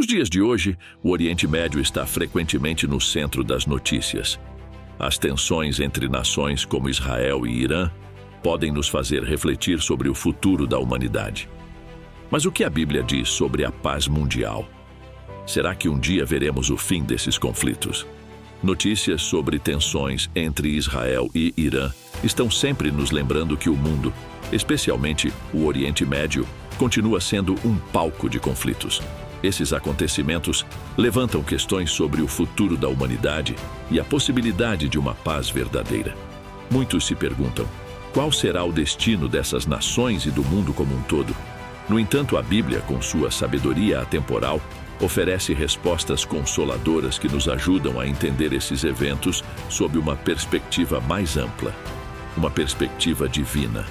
Nos dias de hoje, o Oriente Médio está frequentemente no centro das notícias. As tensões entre nações como Israel e Irã podem nos fazer refletir sobre o futuro da humanidade. Mas o que a Bíblia diz sobre a paz mundial? Será que um dia veremos o fim desses conflitos? Notícias sobre tensões entre Israel e Irã estão sempre nos lembrando que o mundo, especialmente o Oriente Médio, continua sendo um palco de conflitos. Esses acontecimentos levantam questões sobre o futuro da humanidade e a possibilidade de uma paz verdadeira. Muitos se perguntam, qual será o destino dessas nações e do mundo como um todo? No entanto, a Bíblia, com sua sabedoria atemporal, oferece respostas consoladoras que nos ajudam a entender esses eventos sob uma perspectiva mais ampla, uma perspectiva divina.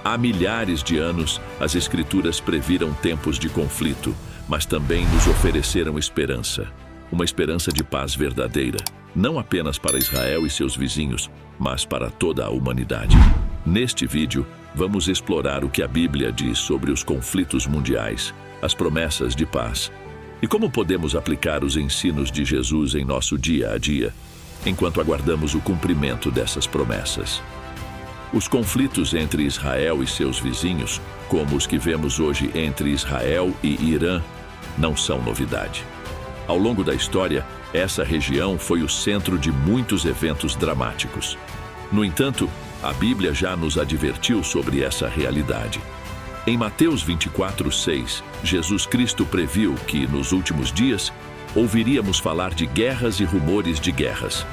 Há milhares de anos, as Escrituras previram tempos de conflito, mas também nos ofereceram esperança, uma esperança de paz verdadeira, não apenas para Israel e seus vizinhos, mas para toda a humanidade. Neste vídeo, vamos explorar o que a Bíblia diz sobre os conflitos mundiais, as promessas de paz, e como podemos aplicar os ensinos de Jesus em nosso dia a dia, enquanto aguardamos o cumprimento dessas promessas. Os conflitos entre Israel e seus vizinhos, como os que vemos hoje entre Israel e Irã, não são novidade. Ao longo da história, essa região foi o centro de muitos eventos dramáticos. No entanto, a Bíblia já nos advertiu sobre essa realidade. Em Mateus 24:6, Jesus Cristo previu que, nos últimos dias, ouviríamos falar de guerras e rumores de guerras.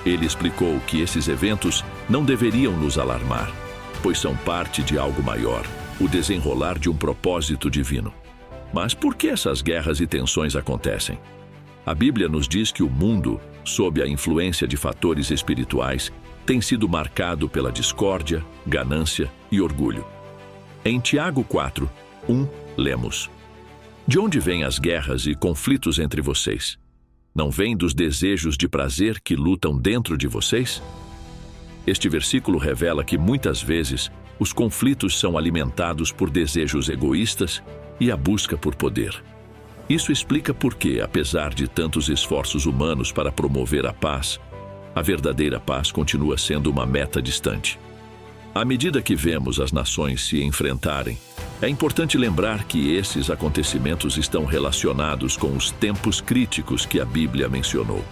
Ele explicou que esses eventos não deveriam nos alarmar, pois são parte de algo maior, o desenrolar de um propósito divino. Mas por que essas guerras e tensões acontecem? A Bíblia nos diz que o mundo, sob a influência de fatores espirituais, tem sido marcado pela discórdia, ganância e orgulho. Em Tiago 4:1, lemos: De onde vêm as guerras e conflitos entre vocês? Não vêm dos desejos de prazer que lutam dentro de vocês? Este versículo revela que muitas vezes os conflitos são alimentados por desejos egoístas e a busca por poder. Isso explica por que, apesar de tantos esforços humanos para promover a paz, a verdadeira paz continua sendo uma meta distante. À medida que vemos as nações se enfrentarem, é importante lembrar que esses acontecimentos estão relacionados com os tempos críticos que a Bíblia mencionou.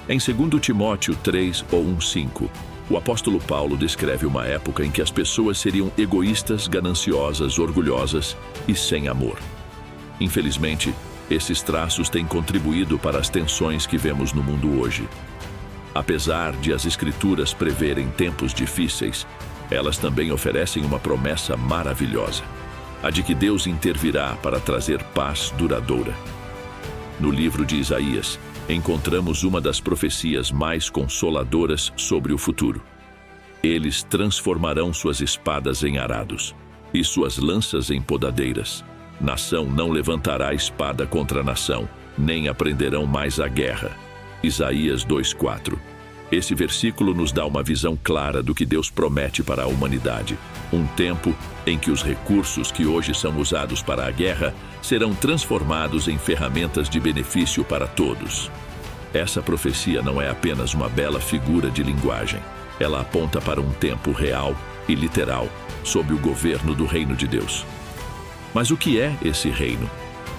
Em 2 Timóteo 3:1-5, o apóstolo Paulo descreve uma época em que as pessoas seriam egoístas, gananciosas, orgulhosas e sem amor. Infelizmente, esses traços têm contribuído para as tensões que vemos no mundo hoje. Apesar de as Escrituras preverem tempos difíceis, elas também oferecem uma promessa maravilhosa, a de que Deus intervirá para trazer paz duradoura. No livro de Isaías, encontramos uma das profecias mais consoladoras sobre o futuro. Eles transformarão suas espadas em arados e suas lanças em podadeiras. Nação não levantará espada contra nação, nem aprenderão mais a guerra. Isaías 2:4. Esse versículo nos dá uma visão clara do que Deus promete para a humanidade. Um tempo em que os recursos que hoje são usados para a guerra serão transformados em ferramentas de benefício para todos. Essa profecia não é apenas uma bela figura de linguagem. Ela aponta para um tempo real e literal, sob o governo do reino de Deus. Mas o que é esse reino?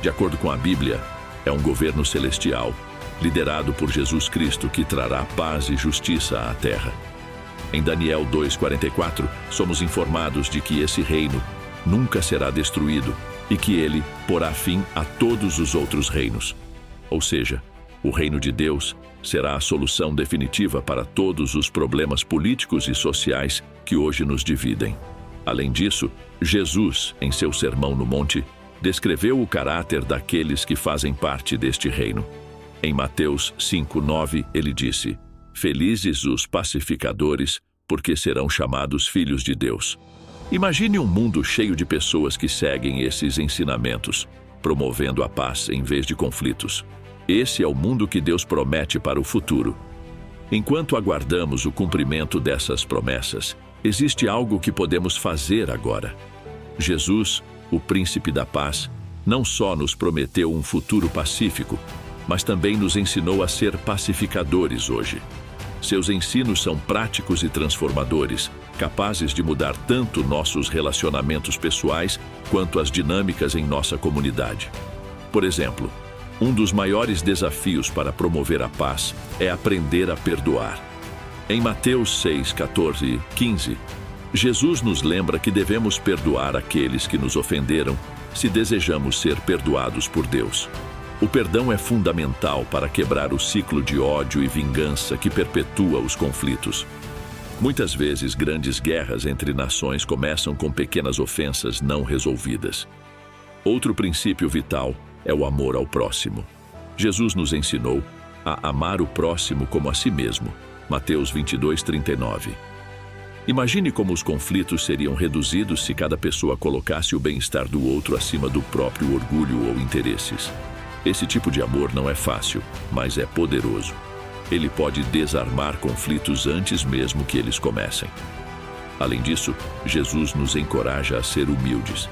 De acordo com a Bíblia, é um governo celestial, liderado por Jesus Cristo, que trará paz e justiça à terra. Em Daniel 2:44, somos informados de que esse reino nunca será destruído e que ele porá fim a todos os outros reinos. Ou seja, o reino de Deus será a solução definitiva para todos os problemas políticos e sociais que hoje nos dividem. Além disso, Jesus, em seu Sermão no Monte, descreveu o caráter daqueles que fazem parte deste reino. Em Mateus 5:9, ele disse: Felizes os pacificadores, porque serão chamados filhos de Deus. Imagine um mundo cheio de pessoas que seguem esses ensinamentos, promovendo a paz em vez de conflitos. Esse é o mundo que Deus promete para o futuro. Enquanto aguardamos o cumprimento dessas promessas, existe algo que podemos fazer agora. Jesus, o Príncipe da Paz, não só nos prometeu um futuro pacífico, mas também nos ensinou a ser pacificadores hoje. Seus ensinos são práticos e transformadores, capazes de mudar tanto nossos relacionamentos pessoais quanto as dinâmicas em nossa comunidade. Por exemplo, um dos maiores desafios para promover a paz é aprender a perdoar. Em Mateus 6, 14 e 15, Jesus nos lembra que devemos perdoar aqueles que nos ofenderam se desejamos ser perdoados por Deus. O perdão é fundamental para quebrar o ciclo de ódio e vingança que perpetua os conflitos. Muitas vezes, grandes guerras entre nações começam com pequenas ofensas não resolvidas. Outro princípio vital é o amor ao próximo. Jesus nos ensinou a amar o próximo como a si mesmo. Mateus 22, 39. Imagine como os conflitos seriam reduzidos se cada pessoa colocasse o bem-estar do outro acima do próprio orgulho ou interesses. Esse tipo de amor não é fácil, mas é poderoso. Ele pode desarmar conflitos antes mesmo que eles comecem. Além disso, Jesus nos encoraja a ser humildes.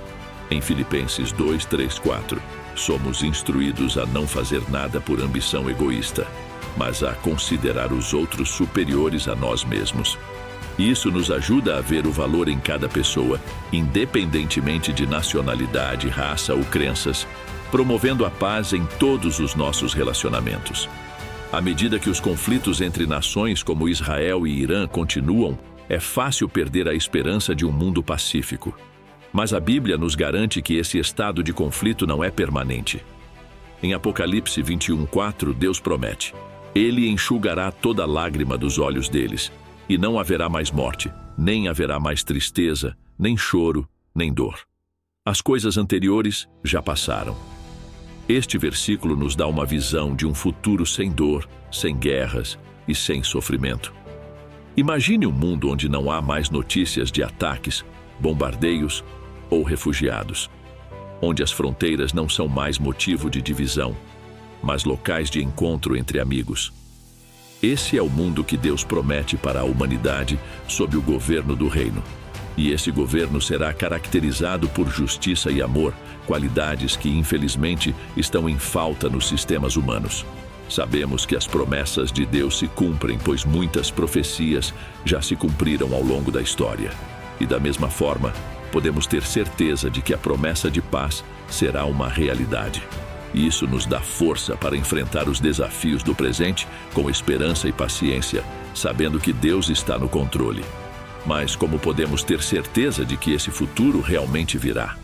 Em Filipenses 2, 3, 4, somos instruídos a não fazer nada por ambição egoísta, mas a considerar os outros superiores a nós mesmos. Isso nos ajuda a ver o valor em cada pessoa, independentemente de nacionalidade, raça ou crenças, promovendo a paz em todos os nossos relacionamentos. À medida que os conflitos entre nações como Israel e Irã continuam, é fácil perder a esperança de um mundo pacífico. Mas a Bíblia nos garante que esse estado de conflito não é permanente. Em Apocalipse 21, 4, Deus promete: Ele enxugará toda lágrima dos olhos deles, e não haverá mais morte, nem haverá mais tristeza, nem choro, nem dor. As coisas anteriores já passaram. Este versículo nos dá uma visão de um futuro sem dor, sem guerras e sem sofrimento. Imagine um mundo onde não há mais notícias de ataques, bombardeios ou refugiados, onde as fronteiras não são mais motivo de divisão, mas locais de encontro entre amigos. Esse é o mundo que Deus promete para a humanidade sob o governo do reino. E esse governo será caracterizado por justiça e amor, qualidades que, infelizmente, estão em falta nos sistemas humanos. Sabemos que as promessas de Deus se cumprem, pois muitas profecias já se cumpriram ao longo da história. E da mesma forma, podemos ter certeza de que a promessa de paz será uma realidade. E isso nos dá força para enfrentar os desafios do presente com esperança e paciência, sabendo que Deus está no controle. Mas como podemos ter certeza de que esse futuro realmente virá?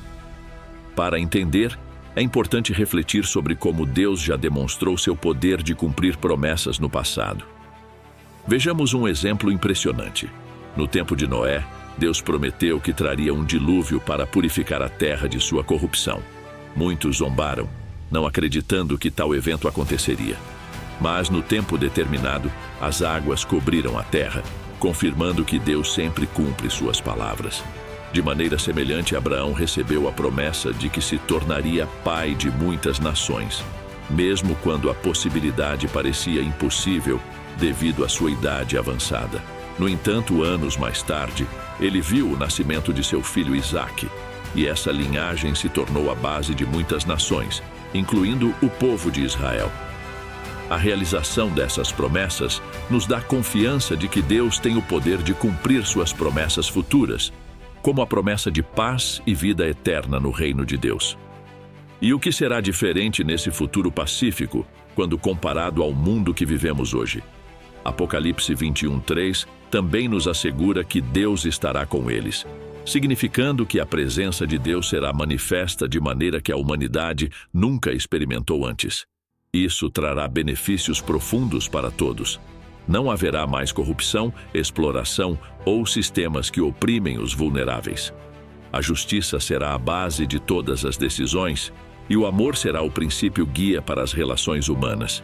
Para entender, é importante refletir sobre como Deus já demonstrou seu poder de cumprir promessas no passado. Vejamos um exemplo impressionante. No tempo de Noé, Deus prometeu que traria um dilúvio para purificar a terra de sua corrupção. Muitos zombaram, não acreditando que tal evento aconteceria. Mas no tempo determinado, as águas cobriram a terra, confirmando que Deus sempre cumpre suas palavras. De maneira semelhante, Abraão recebeu a promessa de que se tornaria pai de muitas nações, mesmo quando a possibilidade parecia impossível devido à sua idade avançada. No entanto, anos mais tarde, ele viu o nascimento de seu filho Isaque, e essa linhagem se tornou a base de muitas nações, incluindo o povo de Israel. A realização dessas promessas nos dá confiança de que Deus tem o poder de cumprir suas promessas futuras, como a promessa de paz e vida eterna no reino de Deus. E o que será diferente nesse futuro pacífico quando comparado ao mundo que vivemos hoje? Apocalipse 21:3 também nos assegura que Deus estará com eles, significando que a presença de Deus será manifesta de maneira que a humanidade nunca experimentou antes. Isso trará benefícios profundos para todos. Não haverá mais corrupção, exploração ou sistemas que oprimem os vulneráveis. A justiça será a base de todas as decisões e o amor será o princípio guia para as relações humanas.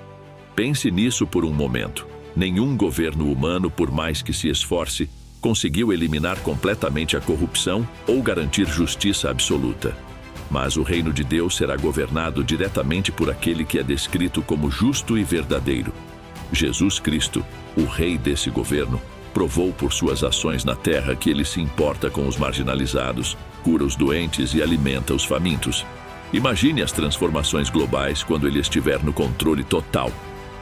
Pense nisso por um momento. Nenhum governo humano, por mais que se esforce, conseguiu eliminar completamente a corrupção ou garantir justiça absoluta. Mas o reino de Deus será governado diretamente por aquele que é descrito como justo e verdadeiro. Jesus Cristo, o rei desse governo, provou por suas ações na terra que ele se importa com os marginalizados, cura os doentes e alimenta os famintos. Imagine as transformações globais quando ele estiver no controle total.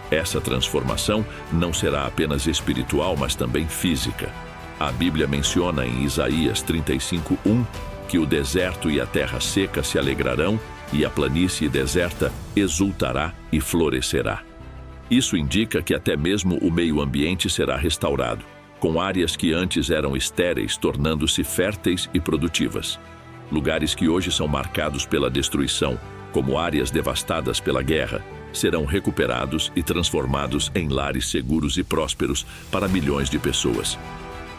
Essa transformação não será apenas espiritual, mas também física. A Bíblia menciona em Isaías 35:1 que o deserto e a terra seca se alegrarão e a planície deserta exultará e florescerá. Isso indica que até mesmo o meio ambiente será restaurado, com áreas que antes eram estéreis tornando-se férteis e produtivas. Lugares que hoje são marcados pela destruição, como áreas devastadas pela guerra, serão recuperados e transformados em lares seguros e prósperos para milhões de pessoas.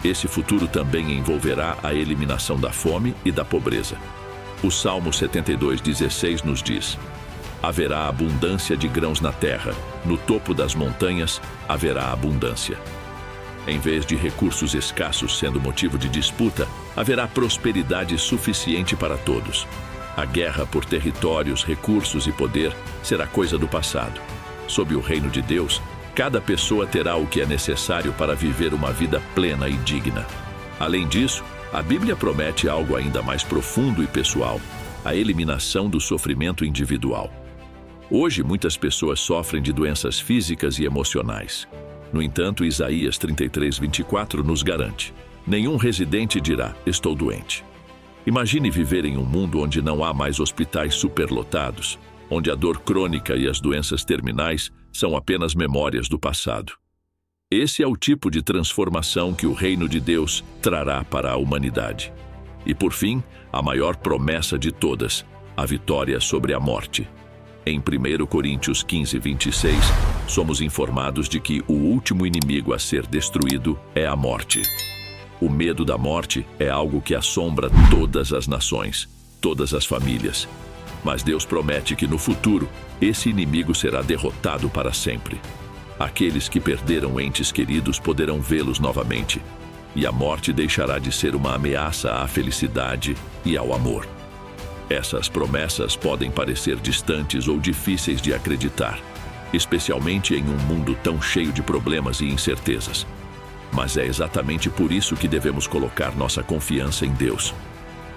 Esse futuro também envolverá a eliminação da fome e da pobreza. O Salmo 72:16 nos diz: haverá abundância de grãos na terra, no topo das montanhas haverá abundância. Em vez de recursos escassos sendo motivo de disputa, haverá prosperidade suficiente para todos. A guerra por territórios, recursos e poder será coisa do passado. Sob o reino de Deus, cada pessoa terá o que é necessário para viver uma vida plena e digna. Além disso, a Bíblia promete algo ainda mais profundo e pessoal: a eliminação do sofrimento individual. Hoje, muitas pessoas sofrem de doenças físicas e emocionais. No entanto, Isaías 33:24 nos garante: nenhum residente dirá, estou doente. Imagine viver em um mundo onde não há mais hospitais superlotados, onde a dor crônica e as doenças terminais são apenas memórias do passado. Esse é o tipo de transformação que o reino de Deus trará para a humanidade. E por fim, a maior promessa de todas, a vitória sobre a morte. Em 1 Coríntios 15:26, somos informados de que o último inimigo a ser destruído é a morte. O medo da morte é algo que assombra todas as nações, todas as famílias. Mas Deus promete que no futuro, esse inimigo será derrotado para sempre. Aqueles que perderam entes queridos poderão vê-los novamente, e a morte deixará de ser uma ameaça à felicidade e ao amor. Essas promessas podem parecer distantes ou difíceis de acreditar, especialmente em um mundo tão cheio de problemas e incertezas. Mas é exatamente por isso que devemos colocar nossa confiança em Deus.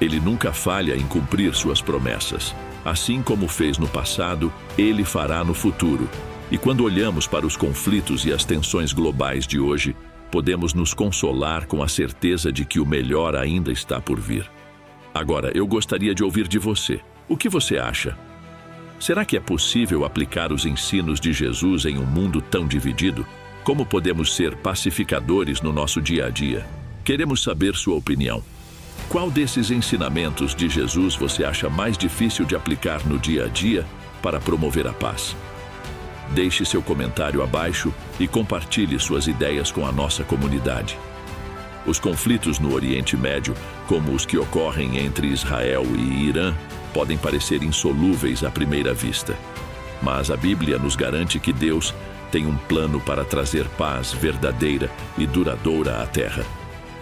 Ele nunca falha em cumprir suas promessas. Assim como fez no passado, Ele fará no futuro. E quando olhamos para os conflitos e as tensões globais de hoje, podemos nos consolar com a certeza de que o melhor ainda está por vir. Agora, eu gostaria de ouvir de você. O que você acha? Será que é possível aplicar os ensinos de Jesus em um mundo tão dividido? Como podemos ser pacificadores no nosso dia a dia? Queremos saber sua opinião. Qual desses ensinamentos de Jesus você acha mais difícil de aplicar no dia a dia para promover a paz? Deixe seu comentário abaixo e compartilhe suas ideias com a nossa comunidade. Os conflitos no Oriente Médio, como os que ocorrem entre Israel e Irã, podem parecer insolúveis à primeira vista. Mas a Bíblia nos garante que Deus tem um plano para trazer paz verdadeira e duradoura à Terra.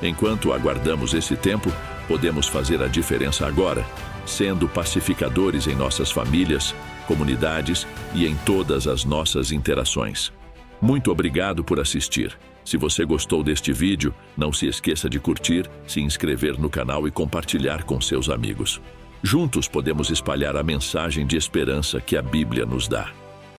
Enquanto aguardamos esse tempo, podemos fazer a diferença agora, sendo pacificadores em nossas famílias, comunidades e em todas as nossas interações. Muito obrigado por assistir. Se você gostou deste vídeo, não se esqueça de curtir, se inscrever no canal e compartilhar com seus amigos. Juntos podemos espalhar a mensagem de esperança que a Bíblia nos dá.